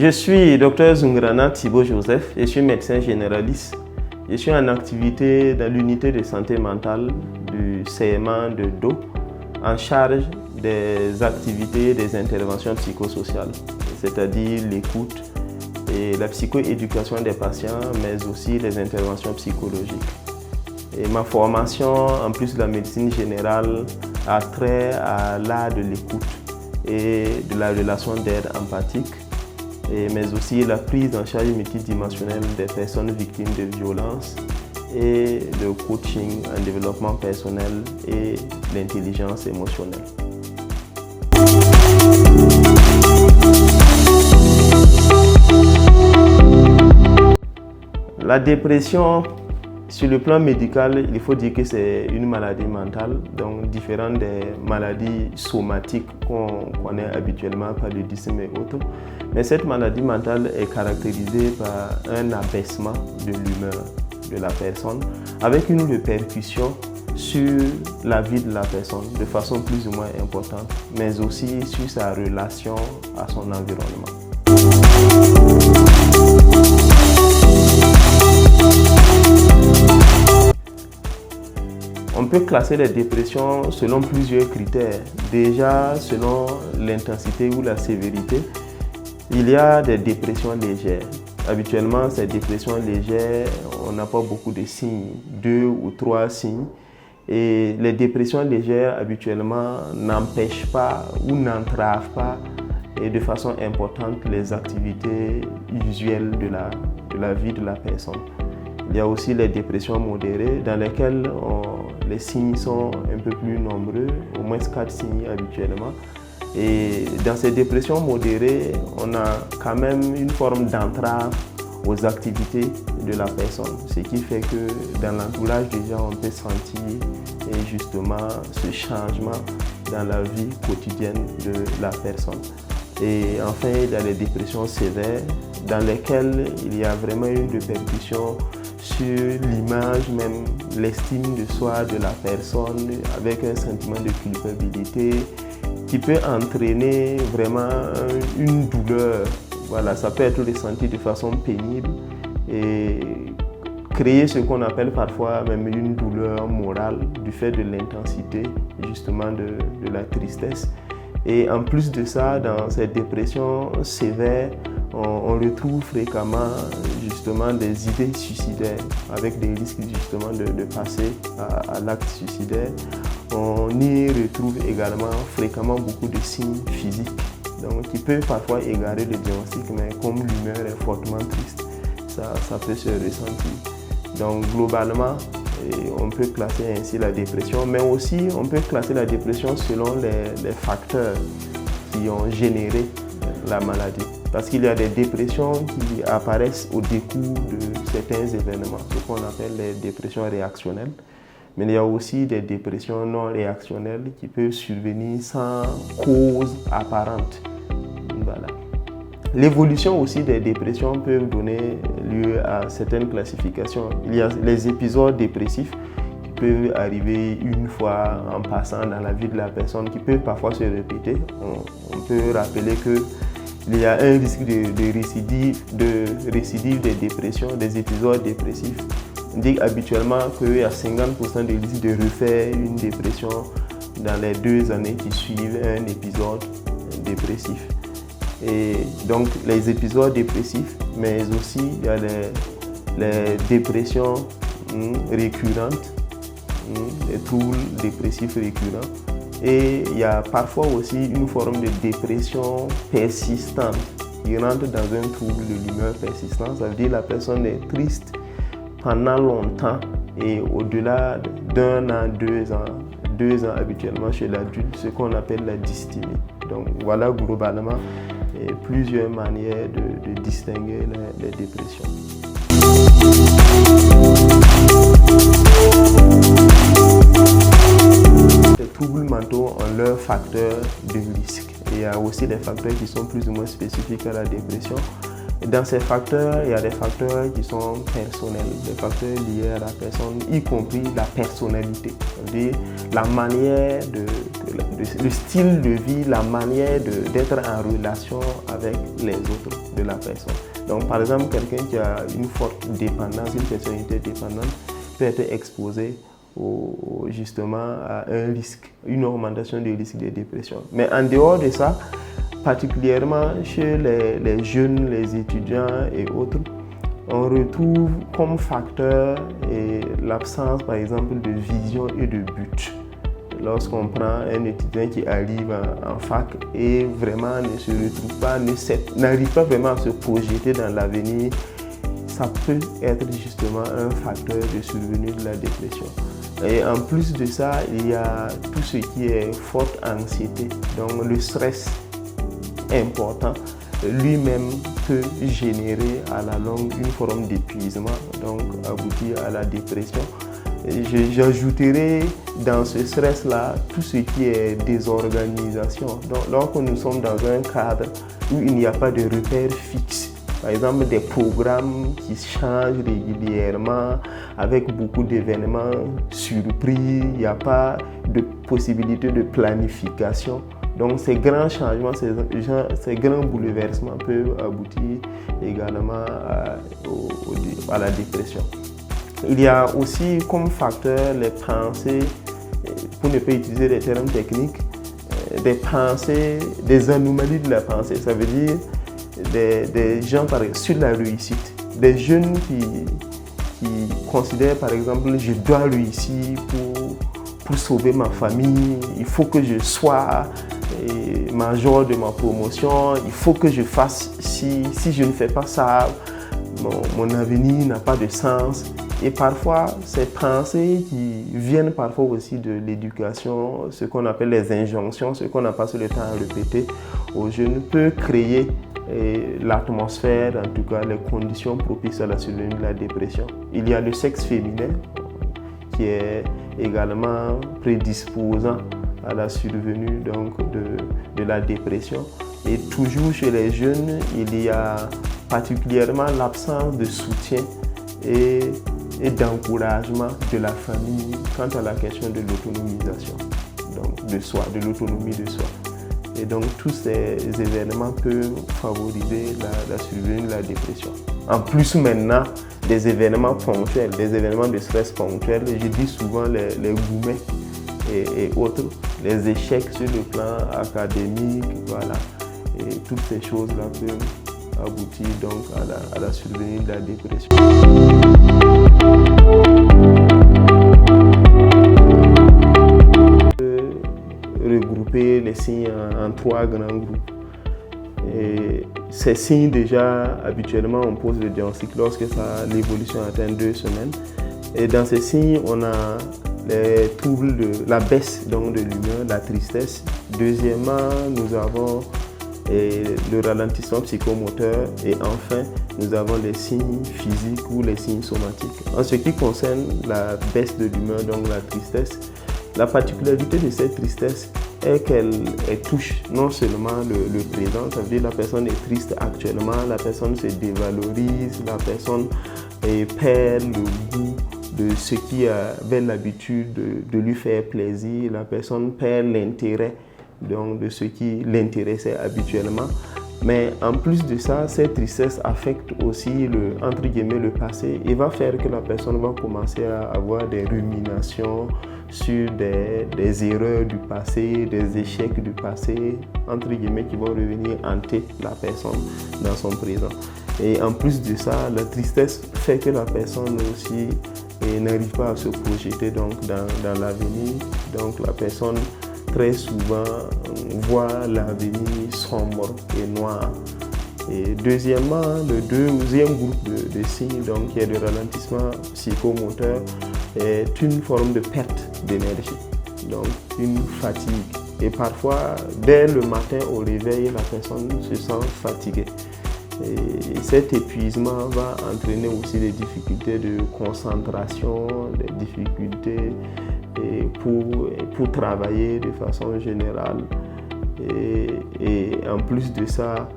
Je suis Dr Zungrana Thibaut Joseph, je suis médecin généraliste. Je suis en activité dans l'unité de santé mentale du CMA de Do, en charge des activités et des interventions psychosociales, c'est-à-dire l'écoute et la psychoéducation des patients, mais aussi les interventions psychologiques. Et ma formation, en plus de la médecine générale, a trait à l'art de l'écoute et de la relation d'aide empathique, mais aussi la prise en charge multidimensionnelle des personnes victimes de violences et le coaching en développement personnel et l'intelligence émotionnelle. La dépression, sur le plan médical, il faut dire que c'est une maladie mentale, donc différente des maladies somatiques qu'on connaît habituellement par le lycéme et autres. Mais cette maladie mentale est caractérisée par un abaissement de l'humeur de la personne, avec une répercussion sur la vie de la personne de façon plus ou moins importante, mais aussi sur sa relation à son environnement. On peut classer les dépressions selon plusieurs critères. Déjà, selon l'intensité ou la sévérité, il y a des dépressions légères. Habituellement, ces dépressions légères, on n'a pas beaucoup de signes, 2 ou 3 signes. Et les dépressions légères, habituellement, n'empêchent pas ou n'entravent pas de façon importante les activités usuelles de la vie de la personne. Il y a aussi les dépressions modérées dans lesquelles les signes sont un peu plus nombreux, au moins 4 signes habituellement. Et dans ces dépressions modérées, on a quand même une forme d'entrave aux activités de la personne, ce qui fait que dans l'entourage déjà on peut sentir justement ce changement dans la vie quotidienne de la personne. Et enfin, il y a les dépressions sévères dans lesquelles il y a vraiment une répercussion sur l'image, même l'estime de soi de la personne, avec un sentiment de culpabilité qui peut entraîner vraiment une douleur. Voilà, ça peut être ressenti de façon pénible et créer ce qu'on appelle parfois même une douleur morale du fait de l'intensité justement de la tristesse. Et en plus de ça, dans cette dépression sévère, on retrouve fréquemment justement des idées suicidaires avec des risques justement de passer à l'acte suicidaire. On y retrouve également fréquemment beaucoup de signes physiques, donc qui peuvent parfois égarer le diagnostic, mais comme l'humeur est fortement triste, ça peut se ressentir. Donc globalement, on peut classer ainsi la dépression, mais aussi on peut classer la dépression selon les facteurs qui ont généré la maladie. Parce qu'il y a des dépressions qui apparaissent au décours de certains événements, ce qu'on appelle les dépressions réactionnelles. Mais il y a aussi des dépressions non réactionnelles qui peuvent survenir sans cause apparente. Voilà. L'évolution aussi des dépressions peut donner lieu à certaines classifications. Il y a les épisodes dépressifs qui peuvent arriver une fois en passant dans la vie de la personne, qui peuvent parfois se répéter. On peut rappeler qu'il y a un risque de récidive des dépressions, des épisodes dépressifs. On dit habituellement qu'il y a 50% de risque de refaire une dépression dans les 2 années qui suivent un épisode dépressif. Et donc les épisodes dépressifs, mais aussi il y a les dépressions récurrentes, les troubles dépressifs récurrents. Et il y a parfois aussi une forme de dépression persistante qui rentre dans un trouble de l'humeur persistant. Ça veut dire que la personne est triste pendant longtemps et au-delà d'1 an, 2 ans, 2 ans habituellement chez l'adulte, ce qu'on appelle la dysthymie. Donc voilà globalement plusieurs manières de distinguer les dépressions. Les troubles mentaux ont leurs facteurs de risque. Et il y a aussi des facteurs qui sont plus ou moins spécifiques à la dépression. Et dans ces facteurs, il y a des facteurs qui sont personnels, des facteurs liés à la personne, y compris la personnalité, c'est-à-dire la manière le style de vie, la manière d'être en relation avec les autres de la personne. Donc par exemple, quelqu'un qui a une forte dépendance, une personnalité dépendante, peut être exposé justement à un risque, une augmentation du risque de dépression. Mais en dehors de ça, particulièrement chez les jeunes, les étudiants et autres, on retrouve comme facteur l'absence par exemple de vision et de but. Lorsqu'on prend un étudiant qui arrive en fac et vraiment ne se retrouve pas, n'arrive pas vraiment à se projeter dans l'avenir, ça peut être justement un facteur de survenue de la dépression. Et en plus de ça, il y a tout ce qui est forte anxiété, donc le stress important lui-même peut générer à la longue une forme d'épuisement, donc aboutir à la dépression. J'ajouterai dans ce stress-là tout ce qui est désorganisation. Donc, lorsque nous sommes dans un cadre où il n'y a pas de repères fixes, par exemple des programmes qui changent régulièrement avec beaucoup d'événements surpris, il n'y a pas de possibilité de planification. Donc ces grands changements, ces grands bouleversements peuvent aboutir également à la dépression. Il y a aussi comme facteur les pensées, pour ne pas utiliser des termes techniques, des pensées, des anomalies de la pensée. Ça veut dire des gens sur la réussite, des jeunes qui considèrent par exemple je dois réussir pour sauver ma famille, il faut que je sois major de ma promotion, il faut que je fasse si je ne fais pas ça, mon avenir n'a pas de sens. Et parfois, ces pensées qui viennent parfois aussi de l'éducation, ce qu'on appelle les injonctions, ce qu'on n'a pas le temps à répéter aux jeunes, peut créer l'atmosphère, en tout cas les conditions propices à la survenue de la dépression. Il y a le sexe féminin qui est également prédisposant à la survenue donc, de la dépression. Et toujours chez les jeunes, il y a particulièrement l'absence de soutien et d'encouragement de la famille quant à la question de l'autonomisation, donc de soi, de l'autonomie de soi. Et donc tous ces événements peuvent favoriser la survenue de la dépression. En plus maintenant, des événements ponctuels, des événements de stress ponctuels, je dis souvent les gourmets et autres, les échecs sur le plan académique, voilà. Et toutes ces choses-là peuvent aboutir donc à la survenue de la dépression. Regrouper les signes en 3 grands groupes. Et ces signes déjà, habituellement, on pose le diagnostic lorsque l'évolution atteint 2 semaines. Et dans ces signes, on a les troubles de la baisse donc, de l'humeur, la tristesse. Deuxièmement, nous avons le ralentissement psychomoteur. Et enfin, nous avons les signes physiques ou les signes somatiques. En ce qui concerne la baisse de l'humeur, donc la tristesse, la particularité de cette tristesse est qu'elle touche non seulement le présent, ça veut dire la personne est triste actuellement, la personne se dévalorise, la personne perd le goût de ce qui avait l'habitude de lui faire plaisir, la personne perd l'intérêt donc, de ce qui l'intéressait habituellement. Mais en plus de ça, cette tristesse affecte aussi entre guillemets, le passé et va faire que la personne va commencer à avoir des ruminations sur des erreurs du passé, des échecs du passé, entre guillemets, qui vont revenir hanter la personne dans son présent. Et en plus de ça, la tristesse fait que la personne aussi n'arrive pas à se projeter donc, dans l'avenir. Donc la personne très souvent voit l'avenir sombre et noir. Et deuxièmement, le deuxième groupe de signes donc, qui est le ralentissement psychomoteur est une forme de perte d'énergie, donc une fatigue. Et parfois, dès le matin au réveil, la personne se sent fatiguée. Et cet épuisement va entraîner aussi des difficultés de concentration, des difficultés pour travailler de façon générale. Et en plus de ça,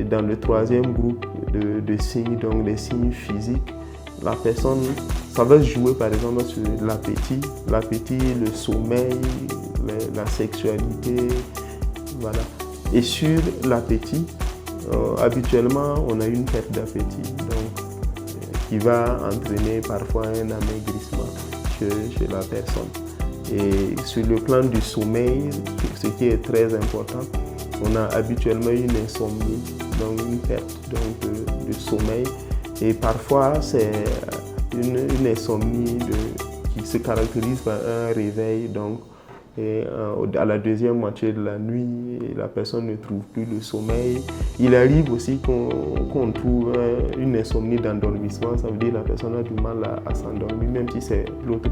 dans le troisième groupe de signes, donc les signes physiques, la personne, ça va jouer par exemple sur l'appétit, le sommeil, la sexualité, voilà. Et sur l'appétit, habituellement, on a une perte d'appétit, donc qui va entraîner parfois un amaigrissement chez la personne. Et sur le plan du sommeil, ce qui est très important, on a habituellement une insomnie, donc une perte de sommeil. Et parfois, c'est une insomnie qui se caractérise par un réveil. Donc, à la deuxième moitié de la nuit, la personne ne trouve plus le sommeil. Il arrive aussi qu'on trouve une insomnie d'endormissement. Ça veut dire que la personne a du mal à s'endormir, même si c'est l'autre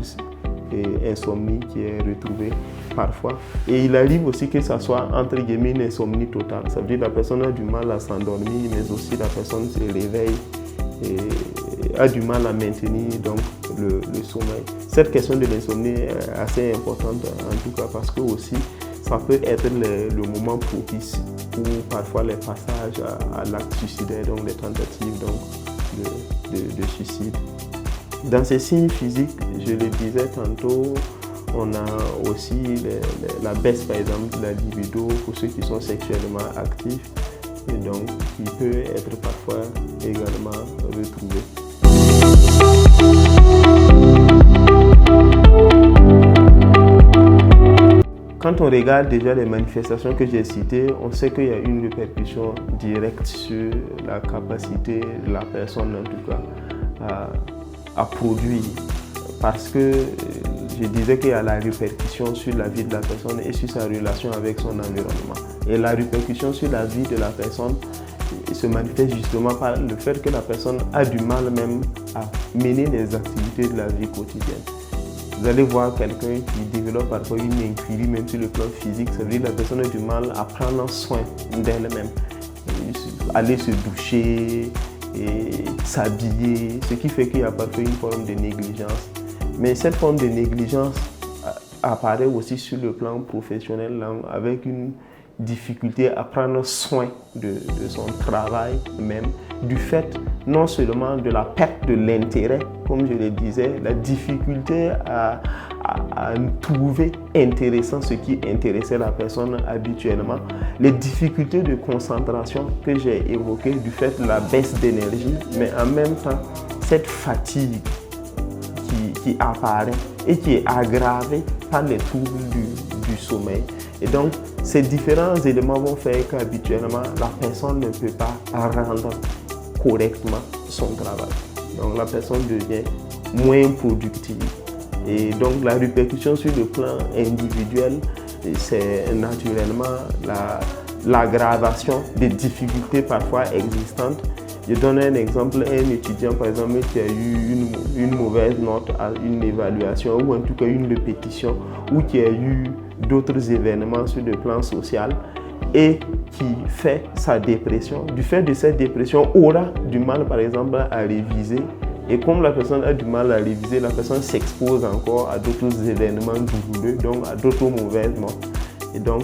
insomnie qui est retrouvée parfois. Et il arrive aussi que ça soit entre guillemets une insomnie totale. Ça veut dire que la personne a du mal à s'endormir, mais aussi la personne se réveille et a du mal à maintenir donc le sommeil. Cette question de l'insomnie est assez importante en tout cas parce que aussi ça peut être le moment propice pour parfois les passages à l'acte suicidaire, donc les tentatives donc, de suicide. Dans ces signes physiques, je le disais tantôt, on a aussi la baisse par exemple de la libido pour ceux qui sont sexuellement actifs et donc qui peut être parfois également retrouvée. Quand on regarde déjà les manifestations que j'ai citées, on sait qu'il y a une répercussion directe sur la capacité de la personne en tout cas à produire. Parce que je disais qu'il y a la répercussion sur la vie de la personne et sur sa relation avec son environnement. Et la répercussion sur la vie de la personne se manifeste justement par le fait que la personne a du mal même à mener les activités de la vie quotidienne. Vous allez voir quelqu'un qui développe parfois une incurie même sur le plan physique, ça veut dire que la personne a du mal à prendre soin d'elle-même, aller se doucher, et s'habiller, ce qui fait qu'il y a parfois une forme de négligence. Mais cette forme de négligence apparaît aussi sur le plan professionnel avec une difficulté à prendre soin de son travail même, du fait non seulement de la perte de l'intérêt, comme je le disais, la difficulté à trouver intéressant ce qui intéressait la personne habituellement, les difficultés de concentration que j'ai évoquées du fait de la baisse d'énergie, mais en même temps cette fatigue qui apparaît et qui est aggravée par les troubles du sommeil. Et donc, ces différents éléments vont faire qu'habituellement, la personne ne peut pas rendre correctement son travail. Donc, la personne devient moins productive. Et donc, la répercussion sur le plan individuel, c'est naturellement l'aggravation des difficultés parfois existantes. Je donne un exemple, un étudiant par exemple qui a eu une mauvaise note à une évaluation ou en tout cas une répétition ou qui a eu d'autres événements sur le plan social et qui fait sa dépression. Du fait de cette dépression, aura du mal par exemple à réviser et comme la personne a du mal à réviser, la personne s'expose encore à d'autres événements douloureux, donc à d'autres mauvaises notes. Et donc,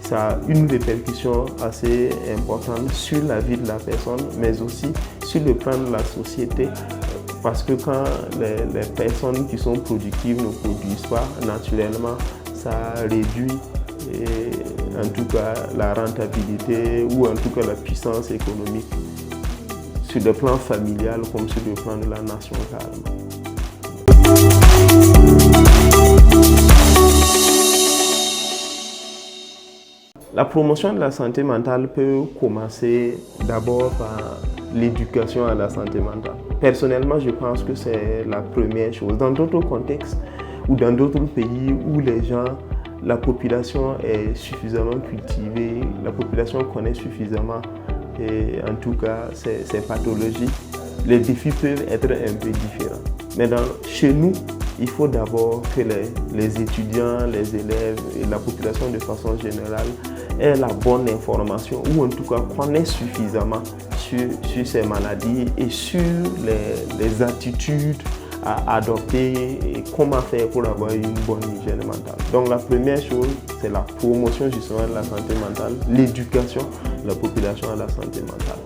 ça a une répercussion assez importante sur la vie de la personne, mais aussi sur le plan de la société. Parce que quand les personnes qui sont productives ne produisent pas, naturellement, ça réduit en tout cas la rentabilité ou en tout cas la puissance économique sur le plan familial comme sur le plan de la nation carrément. La promotion de la santé mentale peut commencer d'abord par l'éducation à la santé mentale. Personnellement, je pense que c'est la première chose. Dans d'autres contextes ou dans d'autres pays où les gens, la population est suffisamment cultivée, la population connaît suffisamment, et en tout cas, ces pathologies, les défis peuvent être un peu différents. Mais chez nous, il faut d'abord que les étudiants, les élèves et la population de façon générale aient la bonne information ou en tout cas connaissent suffisamment sur ces maladies et sur les attitudes à adopter et comment faire pour avoir une bonne hygiène mentale. Donc la première chose, c'est la promotion justement de la santé mentale, l'éducation de la population à la santé mentale.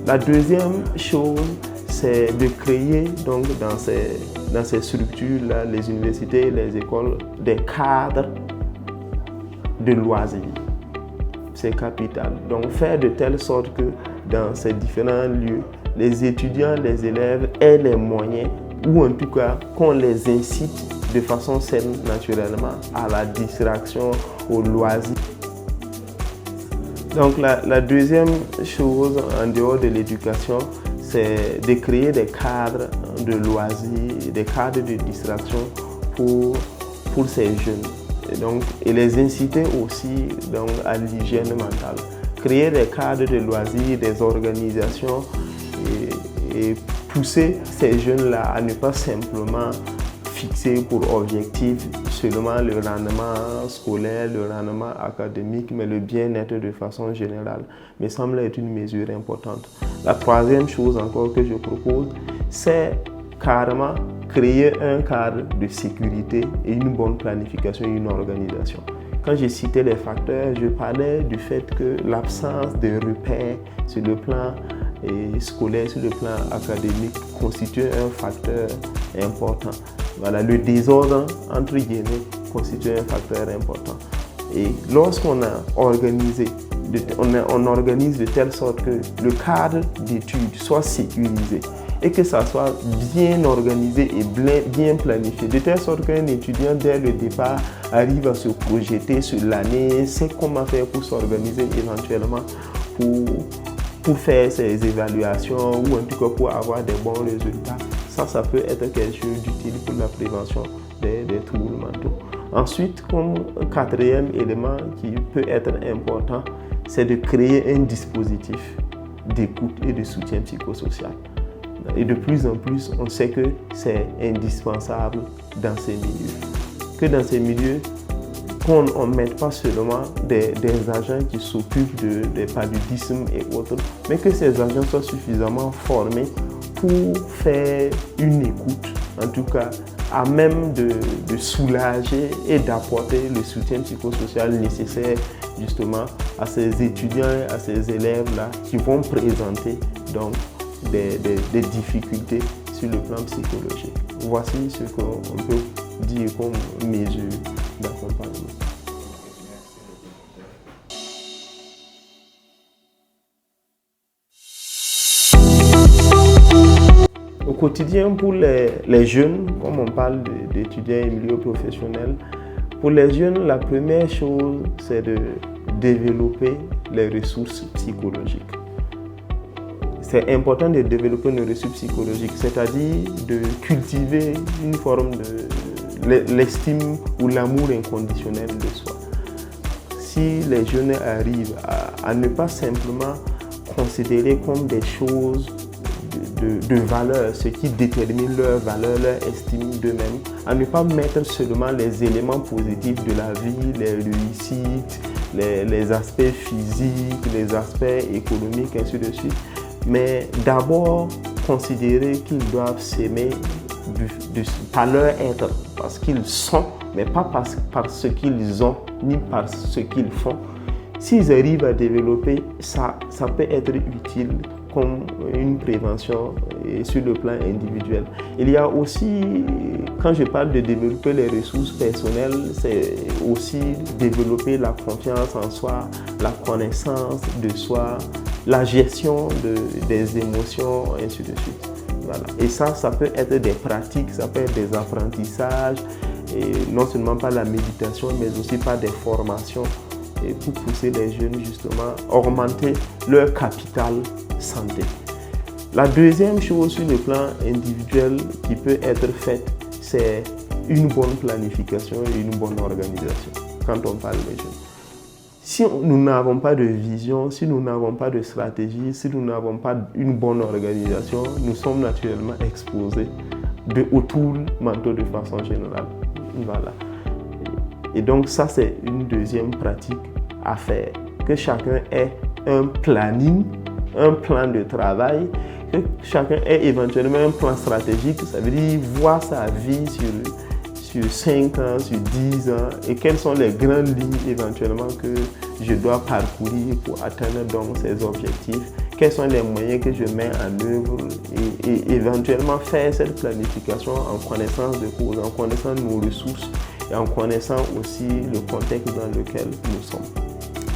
La deuxième chose, c'est de créer donc dans ces structures-là, les universités, les écoles, des cadres de loisirs. C'est capital. Donc faire de telle sorte que dans ces différents lieux, les étudiants, les élèves aient les moyens, ou en tout cas qu'on les incite de façon saine naturellement à la distraction, au loisir. Donc la deuxième chose en dehors de l'éducation, c'est de créer des cadres de loisirs, des cadres de distraction pour ces jeunes. Et les inciter aussi donc, à l'hygiène mentale. Créer des cadres de loisirs, des organisations et pousser ces jeunes-là à ne pas simplement fixer pour objectif seulement le rendement scolaire, le rendement académique, mais le bien-être de façon générale, me semble être une mesure importante. La troisième chose encore que je propose, c'est carrément créer un cadre de sécurité et une bonne planification et une organisation. Quand j'ai cité les facteurs, je parlais du fait que l'absence de repères sur le plan scolaire, sur le plan académique, constitue un facteur important. Voilà, le désordre, entre guillemets, constitue un facteur important. Et lorsqu'on a organisé, on organise de telle sorte que le cadre d'études soit sécurisé et que ça soit bien organisé et bien planifié, de telle sorte qu'un étudiant, dès le départ, arrive à se projeter sur l'année, sait comment faire pour s'organiser éventuellement pour faire ses évaluations ou en tout cas pour avoir des bons résultats. Ça peut être quelque chose d'utile pour la prévention des troubles mentaux. Ensuite, comme quatrième élément qui peut être important, c'est de créer un dispositif d'écoute et de soutien psychosocial. Et de plus en plus, on sait que c'est indispensable dans ces milieux. Que dans ces milieux, qu'on ne mette pas seulement des agents qui s'occupent des paludismes et autres, mais que ces agents soient suffisamment formés pour faire une écoute, en tout cas à même de soulager et d'apporter le soutien psychosocial nécessaire justement à ces étudiants, à ces élèves-là qui vont présenter donc des difficultés sur le plan psychologique. Voici ce qu'on peut dire comme mesure d'accompagnement. Au quotidien, pour les jeunes, comme on parle d'étudiants et milieu professionnel, pour les jeunes, la première chose, c'est de développer les ressources psychologiques. C'est important de développer nos ressources psychologiques, c'est-à-dire de cultiver une forme de l'estime ou l'amour inconditionnel de soi. Si les jeunes arrivent à ne pas simplement considérer comme des choses de valeur, ce qui détermine leur valeur, leur estime d'eux-mêmes, à ne pas mettre seulement les éléments positifs de la vie, les réussites, les aspects physiques, les aspects économiques, ainsi de suite, mais d'abord considérer qu'ils doivent s'aimer par leur être, parce qu'ils sont, mais pas par ce qu'ils ont, ni par ce qu'ils font. S'ils arrivent à développer ça, ça peut être utile comme une prévention sur le plan individuel. Il y a aussi, quand je parle de développer les ressources personnelles, c'est aussi développer la confiance en soi, la connaissance de soi, la gestion des émotions, ainsi de suite. Voilà. Et ça peut être des pratiques, ça peut être des apprentissages, et non seulement par la méditation, mais aussi par des formations, et pour pousser les jeunes justement à augmenter leur capital santé. La deuxième chose sur le plan individuel qui peut être faite, c'est une bonne planification et une bonne organisation quand on parle des jeunes. Si nous n'avons pas de vision, si nous n'avons pas de stratégie, si nous n'avons pas une bonne organisation, nous sommes naturellement exposés aux troubles mentaux de façon générale. Voilà. Et donc ça, c'est une deuxième pratique à faire. Que chacun ait un planning, un plan de travail, que chacun ait éventuellement un plan stratégique, ça veut dire voir sa vie sur 5 ans, sur 10 ans, et quelles sont les grandes lignes éventuellement que je dois parcourir pour atteindre donc ces objectifs, quels sont les moyens que je mets en œuvre et éventuellement faire cette planification en connaissance de cause, en connaissant nos ressources et en connaissant aussi le contexte dans lequel nous sommes.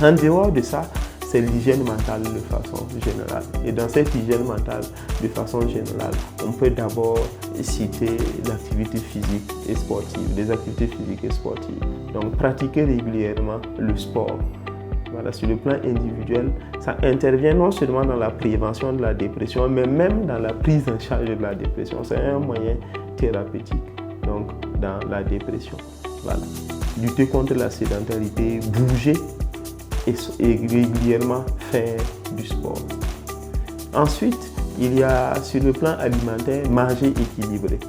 En dehors de ça, c'est l'hygiène mentale de façon générale. Et dans cette hygiène mentale de façon générale, on peut d'abord citer l'activité physique et sportive, des activités physiques et sportives. Donc pratiquer régulièrement le sport. Voilà, sur le plan individuel, ça intervient non seulement dans la prévention de la dépression, mais même dans la prise en charge de la dépression. C'est un moyen thérapeutique donc, dans la dépression. Voilà. Lutter contre la sédentarité, bouger et régulièrement faire du sport. Ensuite, il y a sur le plan alimentaire, manger équilibré.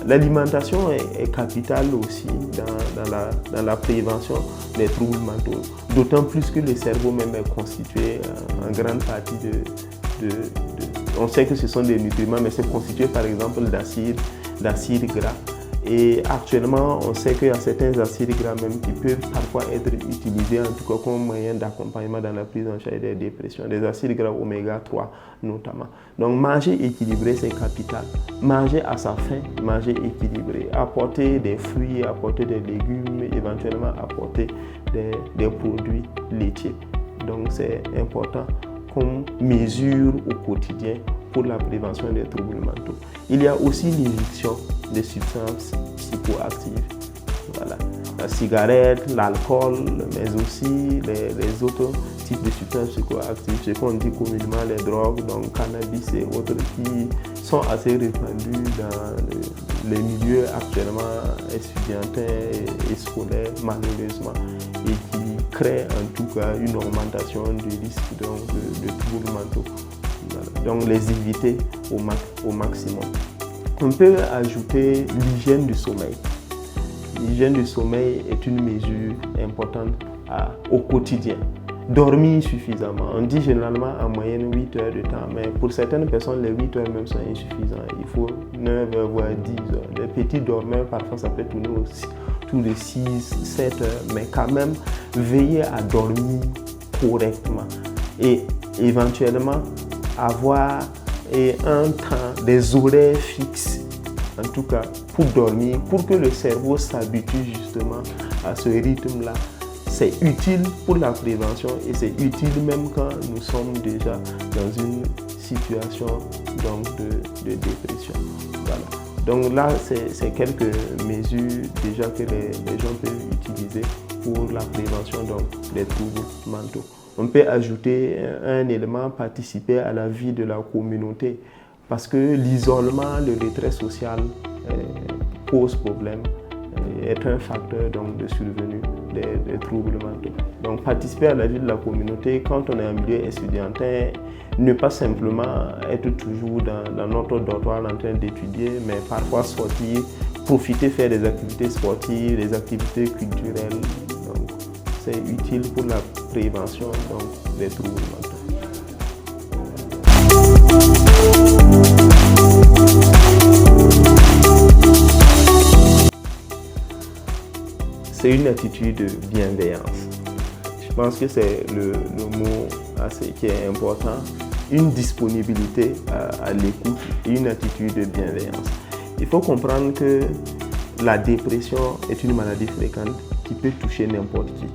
L'alimentation est capitale aussi dans la prévention des troubles mentaux, d'autant plus que le cerveau même est constitué en grande partie on sait que ce sont des nutriments, mais c'est constitué par exemple d'acides gras. Et actuellement, on sait qu'il y a certains acides gras même qui peuvent parfois être utilisés en tout cas comme moyen d'accompagnement dans la prise en charge des dépressions, des acides gras oméga 3 notamment. Donc manger équilibré, c'est capital. Manger à sa faim, manger équilibré. Apporter des fruits, apporter des légumes, éventuellement apporter des produits laitiers. Donc c'est important comme mesure au quotidien pour la prévention des troubles mentaux. Il y a aussi l'injection des substances psychoactives. Voilà. La cigarette, l'alcool, mais aussi les autres types de substances psychoactives, ce qu'on dit communément les drogues, donc cannabis et autres, qui sont assez répandues dans les milieux actuellement étudiantins et scolaires, malheureusement, et qui créent en tout cas une augmentation du risque de troubles mentaux. Voilà. Donc les éviter au maximum. On peut ajouter l'hygiène du sommeil. L'hygiène du sommeil est une mesure importante au quotidien. Dormir suffisamment. On dit généralement en moyenne 8 heures de temps, mais pour certaines personnes, les 8 heures même sont insuffisantes. Il faut 9 heures, voire 10 heures. Les petits dormeurs, parfois, ça peut tourner aussi tous les 6, 7 heures, mais quand même, veiller à dormir correctement et éventuellement avoir un temps, des horaires fixes, en tout cas pour dormir, pour que le cerveau s'habitue justement à ce rythme-là. C'est utile pour la prévention et c'est utile même quand nous sommes déjà dans une situation donc, de dépression. Voilà. Donc là, c'est quelques mesures déjà que les gens peuvent utiliser pour la prévention donc, des troubles mentaux. On peut ajouter un élément, participer à la vie de la communauté, parce que l'isolement, le retrait social pose problème, est un facteur donc, de survenue des troubles mentaux. Donc participer à la vie de la communauté quand on est en milieu étudiantin, ne pas simplement être toujours dans notre dortoir en train d'étudier, mais parfois sortir, profiter, faire des activités sportives, des activités culturelles. Donc, c'est utile pour la prévention donc, des troubles mentaux. C'est une attitude de bienveillance. Je pense que c'est le mot qui est important. Une disponibilité à l'écoute et une attitude de bienveillance. Il faut comprendre que la dépression est une maladie fréquente qui peut toucher n'importe qui.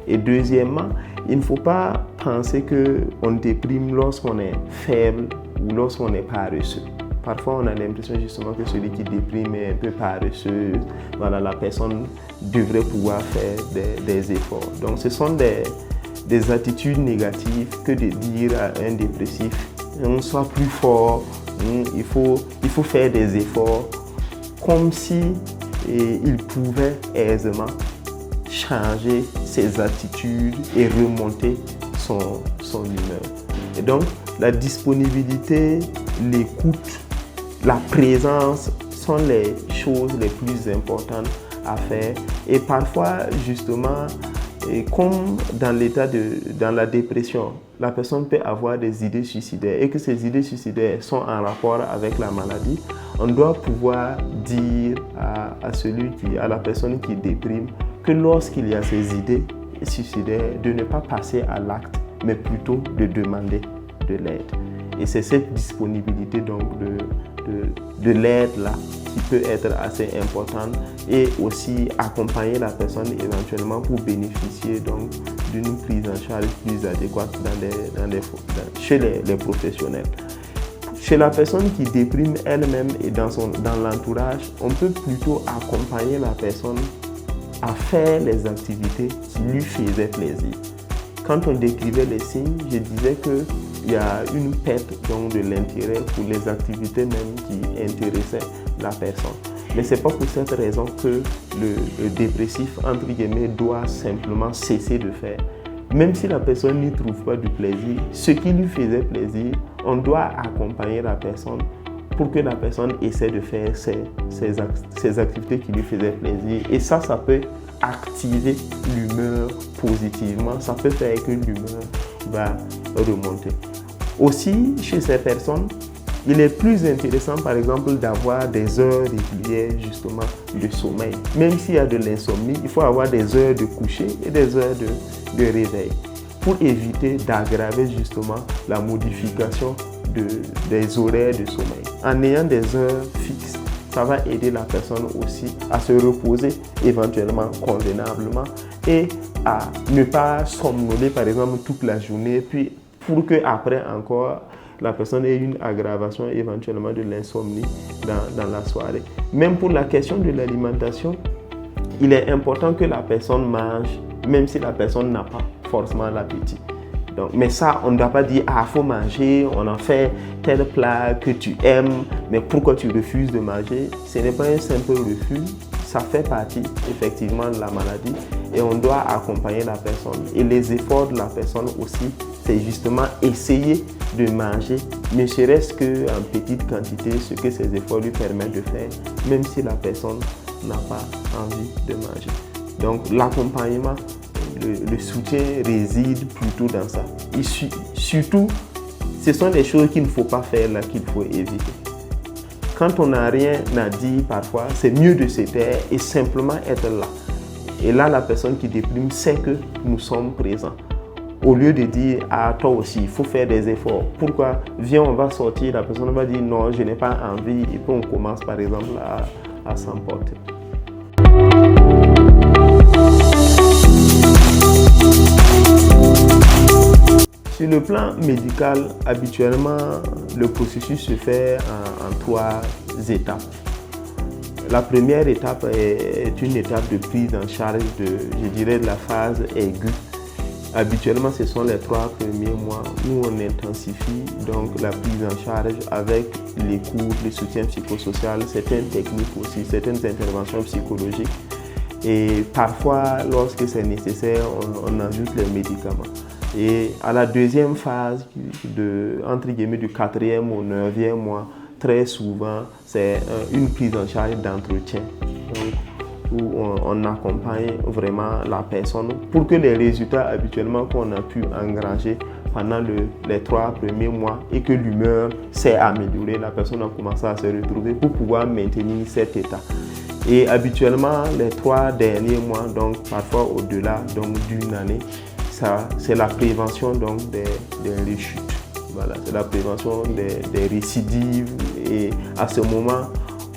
Et deuxièmement, il ne faut pas penser qu'on déprime lorsqu'on est faible ou lorsqu'on est paresseux. Parfois, on a l'impression justement que celui qui déprime est un peu paresseux. Voilà, la personne devrait pouvoir faire des efforts. Donc, ce sont des attitudes négatives que de dire à un dépressif « sois plus fort, il faut faire des efforts », comme si il pouvait aisément changer ses attitudes et remonter son humeur. Et donc, la disponibilité, l'écoute, la présence sont les choses les plus importantes à faire. Et parfois, justement, comme dans la dépression, la personne peut avoir des idées suicidaires et que ces idées suicidaires sont en rapport avec la maladie, on doit pouvoir dire à la personne qui déprime que lorsqu'il y a ces idées suicidaires, de ne pas passer à l'acte, mais plutôt de demander de l'aide. Et c'est cette disponibilité donc de l'aide là, qui peut être assez importante, et aussi accompagner la personne éventuellement pour bénéficier donc d'une prise en charge plus adéquate chez les professionnels. Chez la personne qui déprime elle-même et dans l'entourage, on peut plutôt accompagner la personne à faire les activités qui lui faisaient plaisir. Quand on décrivait les signes, je disais qu'il y a une perte donc, de l'intérêt pour les activités même qui intéressaient la personne. Mais ce n'est pas pour cette raison que le dépressif, entre guillemets, doit simplement cesser de faire. Même si la personne n'y trouve pas du plaisir, ce qui lui faisait plaisir, on doit accompagner la personne pour que la personne essaie de faire ses activités qui lui faisaient plaisir. Et ça peut activer l'humeur positivement. Ça peut faire que l'humeur va remonter. Aussi, chez ces personnes, il est plus intéressant, par exemple, d'avoir des heures régulières, justement, de sommeil. Même s'il y a de l'insomnie, il faut avoir des heures de coucher et des heures de réveil pour éviter d'aggraver, justement, la modification des horaires de sommeil. En ayant des heures fixes, ça va aider la personne aussi à se reposer éventuellement convenablement et à ne pas somnoler, par exemple, toute la journée, puis pour qu'après encore, la personne ait une aggravation éventuellement de l'insomnie dans la soirée. Même pour la question de l'alimentation, il est important que la personne mange, même si la personne n'a pas forcément l'appétit. Donc, mais ça, on ne doit pas dire « Ah, il faut manger, on en fait tel plat que tu aimes, mais pourquoi tu refuses de manger ?» Ce n'est pas un simple refus, ça fait partie effectivement de la maladie et on doit accompagner la personne. Et les efforts de la personne aussi, c'est justement essayer de manger, ne serait-ce qu'en petite quantité, ce que ces efforts lui permettent de faire, même si la personne n'a pas envie de manger. Donc l'accompagnement, le soutien réside plutôt dans ça. Et surtout, ce sont des choses qu'il ne faut pas faire là, qu'il faut éviter. Quand on n'a rien à dire parfois, c'est mieux de se taire et simplement être là. Et là, la personne qui déprime sait que nous sommes présents. Au lieu de dire « Ah, toi aussi, il faut faire des efforts. Pourquoi? Viens, on va sortir. » La personne va dire « Non, je n'ai pas envie. » Et puis on commence par exemple à s'emporter. Sur le plan médical, habituellement, le processus se fait en 3 étapes. La première étape est une étape de prise en charge de la phase aiguë. Habituellement, ce sont les 3 premiers mois où on intensifie donc la prise en charge avec les cours, le soutien psychosocial, certaines techniques aussi, certaines interventions psychologiques. Et parfois, lorsque c'est nécessaire, on ajoute les médicaments. Et à la deuxième phase, entre guillemets, du 4e au 9e mois, très souvent, c'est une prise en charge d'entretien. Où on accompagne vraiment la personne pour que les résultats habituellement qu'on a pu engranger pendant les 3 premiers mois et que l'humeur s'est améliorée, la personne a commencé à se retrouver pour pouvoir maintenir cet état. Et habituellement, les 3 derniers mois, donc parfois au-delà d'une année, c'est la prévention donc, des rechutes. Voilà, c'est la prévention des récidives et à ce moment,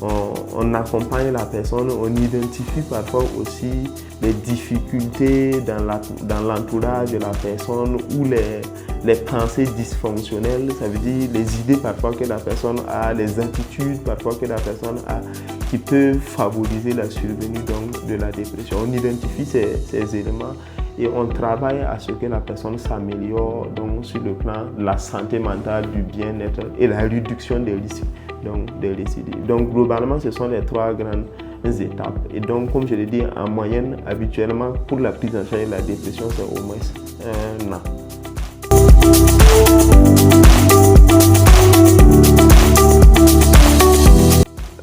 on accompagne la personne, on identifie parfois aussi les difficultés dans l'entourage de la personne ou les pensées dysfonctionnelles, ça veut dire les idées parfois que la personne a, les attitudes parfois que la personne a qui peuvent favoriser la survenue donc, de la dépression. On identifie ces éléments et on travaille à ce que la personne s'améliore donc sur le plan de la santé mentale, du bien-être et la réduction des risques des récidives. Donc globalement, ce sont les 3 grandes étapes. Et donc, comme je l'ai dit, en moyenne, habituellement, pour la prise en charge de la dépression, c'est au moins 1 an.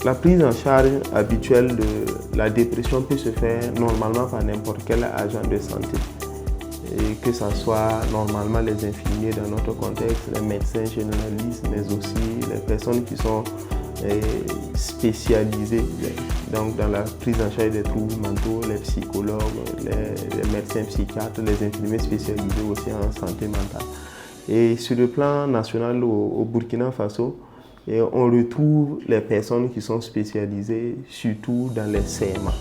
La prise en charge habituelle de la dépression peut se faire normalement par n'importe quel agent de santé. Et que ce soit normalement les infirmiers dans notre contexte, les médecins généralistes, mais aussi les personnes qui sont spécialisées donc dans la prise en charge des troubles mentaux, les psychologues, les médecins psychiatres, les infirmiers spécialisés aussi en santé mentale. Et sur le plan national au Burkina Faso, Et on retrouve les personnes qui sont spécialisées surtout dans les CMA.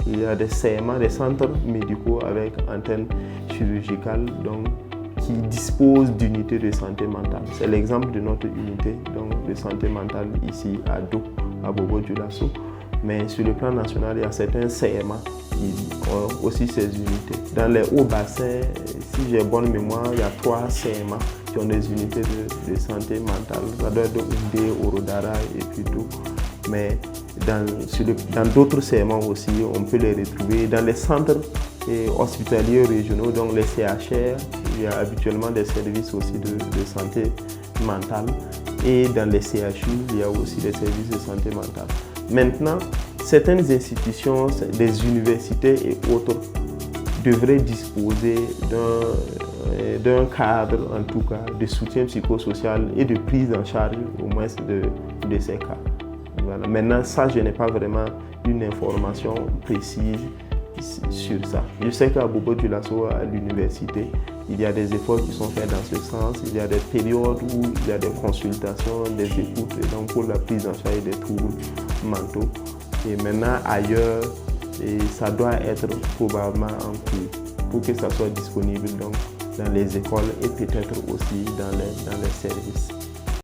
Il y a des CMA, des centres médicaux avec antenne chirurgicale, donc, qui disposent d'unités de santé mentale. C'est l'exemple de notre unité donc, de santé mentale ici à Do, à Bobo-Dioulasso. Mais sur le plan national, il y a certains CMA qui ont aussi ces unités. Dans les hauts bassins, si j'ai bonne mémoire, il y a 3 CMA qui ont des unités de santé mentale. Ça doit être Oundé, Orodara et puis tout. Mais dans d'autres CMA aussi, on peut les retrouver. Dans les centres hospitaliers régionaux, donc les CHR, il y a habituellement des services aussi de santé mentale. Et dans les CHU, il y a aussi des services de santé mentale. Maintenant, certaines institutions, des universités et autres, devraient disposer d'un cadre, en tout cas, de soutien psychosocial et de prise en charge, au moins, de ces cas. Voilà. Maintenant, ça, je n'ai pas vraiment une information précise sur ça. Je sais qu'à Bobo-Dioulasso, à l'université, il y a des efforts qui sont faits dans ce sens. Il y a des périodes où il y a des consultations, des écoutes donc pour la prise en charge des troubles mentaux. Et maintenant, ailleurs, ça doit être probablement en cours pour que ça soit disponible donc, dans les écoles et peut-être aussi dans les services.